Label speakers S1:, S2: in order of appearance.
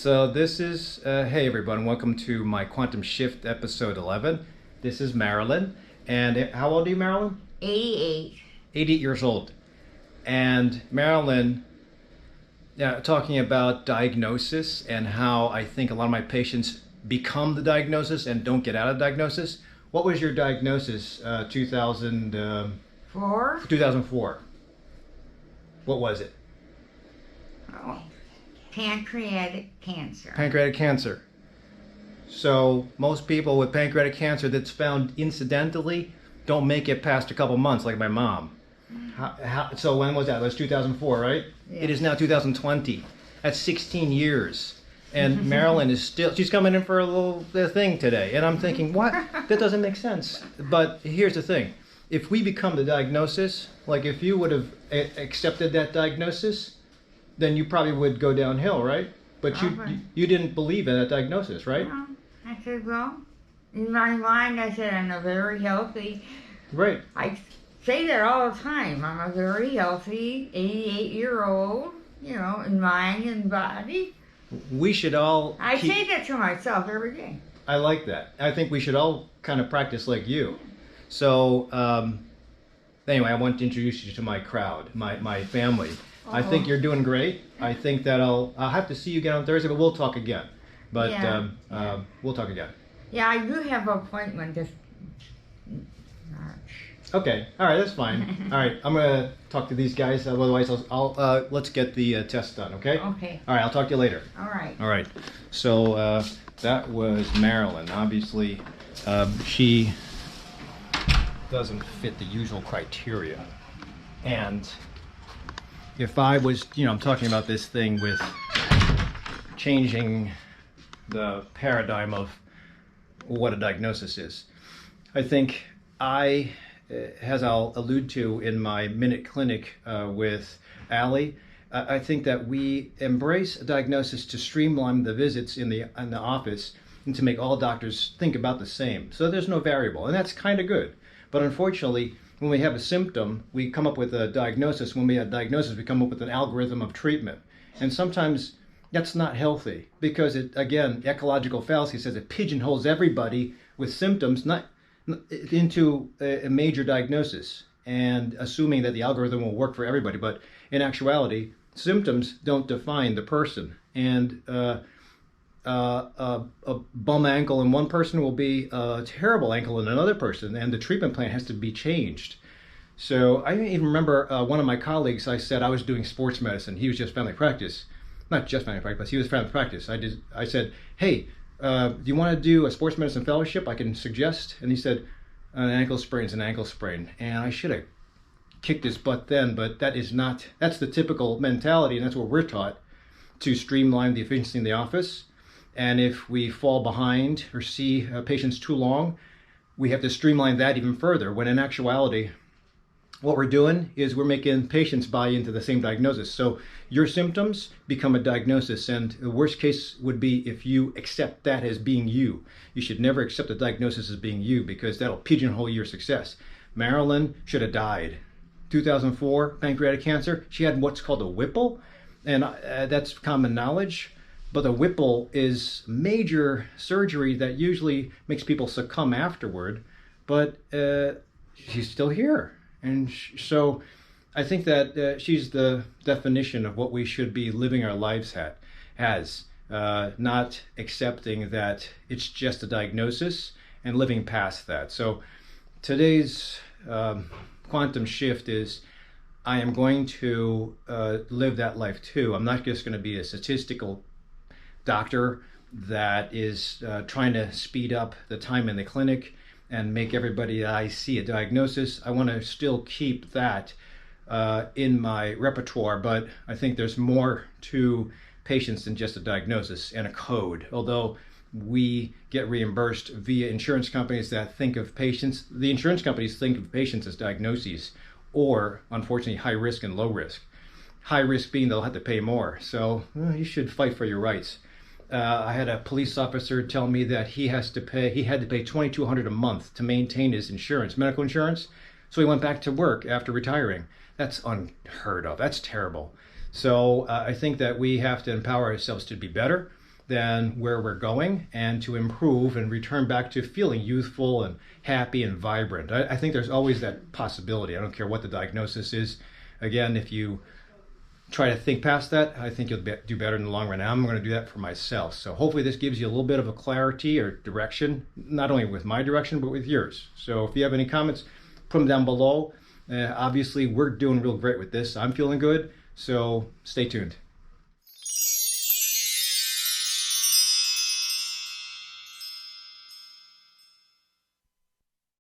S1: So this is, hey everyone, welcome to my Quantum Shift episode 11. This is Marilyn. And how old are you, Marilyn?
S2: 88.
S1: 88 years old. And Marilyn, talking about diagnosis and how I think a lot of my patients become the diagnosis and don't get out of diagnosis. What was your diagnosis, 2004? What was it?
S2: Oh, pancreatic cancer.
S1: Pancreatic cancer. So most people with pancreatic cancer that's found incidentally don't make it past a couple months, like my mom. So when was that? It was 2004, right?
S2: Yes.
S1: It is now 2020. That's 16 years. And Marilyn is still, she's coming in for a little thing today. And I'm thinking, what? That doesn't make sense. But here's the thing. If we become the diagnosis, like if you would have accepted that diagnosis, then you probably would go downhill, right? But you didn't believe in that diagnosis, right?
S2: Well, I said, well, in my mind, I said, I'm a very healthy.
S1: Right.
S2: I say that all the time. I'm a very healthy 88-year-old, in mind and body.
S1: We should all
S2: I say that to myself every day.
S1: I like that. I think we should all kind of practice like you. So, anyway, I want to introduce you to my crowd, my family. I think you're doing great. I think that I'll have to see you again on Thursday, but we'll talk again. But we'll talk again.
S2: Yeah, I do have an appointment this March.
S1: Okay. All right. That's fine. All right. I'm gonna talk to these guys. Otherwise, I'll let's get the test done. Okay.
S2: Okay.
S1: All right. I'll talk to you later.
S2: All right.
S1: All right. So that was Marilyn. Obviously, she doesn't fit the usual criteria, and if I was, I'm talking about this thing with changing the paradigm of what a diagnosis is. I think as I'll allude to in my minute clinic with Allie, I think that we embrace a diagnosis to streamline the visits in the office and to make all doctors think about the same. So there's no variable, and that's kind of good. But unfortunately, when we have a symptom, we come up with a diagnosis. When we have a diagnosis, we come up with an algorithm of treatment. And sometimes that's not healthy because it, again, ecological fallacy says it pigeonholes everybody with symptoms not into a major diagnosis and assuming that the algorithm will work for everybody. But in actuality, symptoms don't define the person. And a bum ankle in one person will be a terrible ankle in another person, and the treatment plan has to be changed. So I even remember one of my colleagues, I said I was doing sports medicine. He was just family practice. Not just family practice, but he was family practice. I said, hey, do you want to do a sports medicine fellowship? I can suggest. And he said, an ankle sprain is an ankle sprain. And I should have kicked his butt then, but that's the typical mentality, and that's what we're taught, to streamline the efficiency in the office. And if we fall behind or see patients too long, we have to streamline that even further, when in actuality, what we're doing is we're making patients buy into the same diagnosis. So your symptoms become a diagnosis, and the worst case would be if you accept that as being you. You should never accept a diagnosis as being you, because that'll pigeonhole your success. Marilyn should have died. 2004, pancreatic cancer. She had what's called a Whipple, and that's common knowledge. But the Whipple is major surgery that usually makes people succumb afterward. But she's still here. And so I think that she's the definition of what we should be living our lives as, not accepting that it's just a diagnosis and living past that. So today's quantum shift is I am going to live that life too. I'm not just going to be a statistical doctor that is trying to speed up the time in the clinic and make everybody that I see a diagnosis. I want to still keep that in my repertoire, but I think there's more to patients than just a diagnosis and a code. Although we get reimbursed via insurance companies that think of patients, the insurance companies think of patients as diagnoses, or unfortunately high risk and low risk. High risk being they'll have to pay more. So you should fight for your rights. I had a police officer tell me that he had to pay $2,200 a month to maintain his insurance, medical insurance. So he went back to work after retiring. That's unheard of. That's terrible. So I think that we have to empower ourselves to be better. than where we're going, and to improve and return back to feeling youthful and happy and vibrant. I think there's always that possibility. I don't care what the diagnosis is. Again, if you try to think past that, I think you'll do better in the long run. And I'm going to do that for myself. So hopefully this gives you a little bit of a clarity or direction, not only with my direction, but with yours. So if you have any comments, put them down below. Obviously, we're doing real great with this. I'm feeling good. So stay tuned.